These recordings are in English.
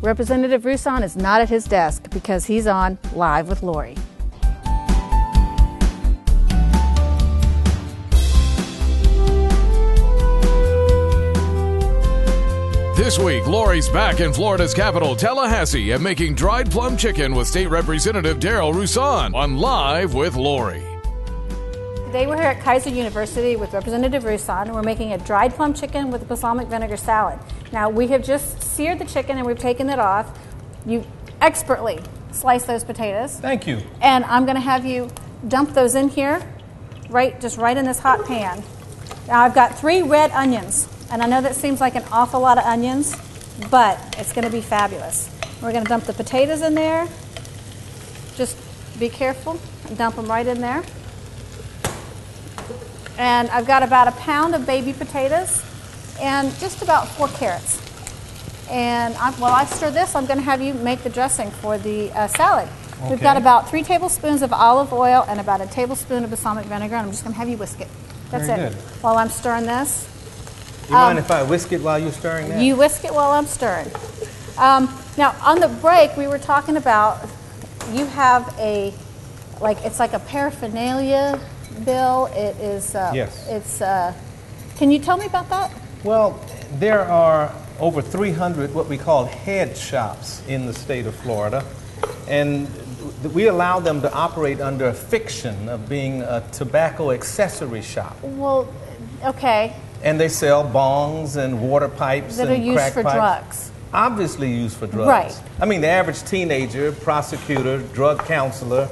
Representative Rouson is not at his desk because he's on Live with Lori. This week, Lori's back in Florida's capital, Tallahassee, and making dried plum chicken with State Representative Darryl Rouson on Live with Lori. Today we're here at Kaiser University with Representative Rouson, and we're making a dried plum chicken with a balsamic vinegar salad. Now, we have just seared the chicken and we've taken it off. You expertly slice those potatoes. Thank you. And I'm going to have you dump those in here, just right in this hot pan. Now, I've got 3 red onions. And I know that seems like an awful lot of onions, but it's going to be fabulous. We're going to dump the potatoes in there. Just be careful and dump them right in there. And I've got about 1 pound of baby potatoes and just about 4 carrots. And while I stir this, I'm going to have you make the dressing for the salad. Okay. We've got about 3 tablespoons of olive oil and about 1 tablespoon of balsamic vinegar, and I'm just going to have you whisk it. That's Very it. Good. While I'm stirring this. Do you mind if I whisk it while you're stirring that? You whisk it while I'm stirring. Now, on the break, we were talking about you have it's like a paraphernalia bill. It is. Yes. It's. Can you tell me about that? Well, there are over 300 what we call head shops in the state of Florida, and we allow them to operate under a fiction of being a tobacco accessory shop. Well, okay. And they sell bongs and water pipes that and are used crack for pipes. Drugs. Obviously used for drugs. Right. I mean, the average teenager, prosecutor, drug counselor,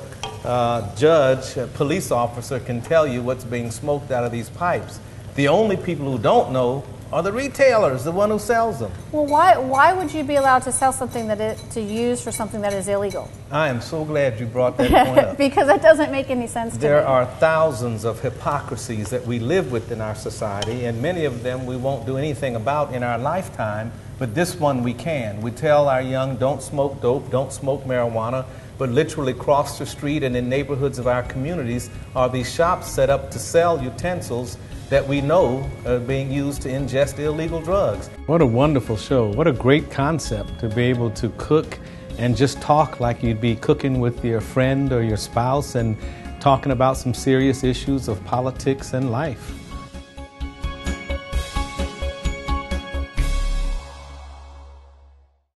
judge, police officer can tell you what's being smoked out of these pipes. The only people who don't know are the retailers, the one who sells them. Well, why would you be allowed to sell something to use for something that is illegal? I am so glad you brought that point up. Because that doesn't make any sense to me. There are thousands of hypocrisies that we live with in our society, and many of them we won't do anything about in our lifetime, but this one we can. We tell our young, don't smoke dope, don't smoke marijuana, but literally across the street and in neighborhoods of our communities are these shops set up to sell utensils that we know are being used to ingest illegal drugs. What a wonderful show. What a great concept to be able to cook and just talk like you'd be cooking with your friend or your spouse and talking about some serious issues of politics and life.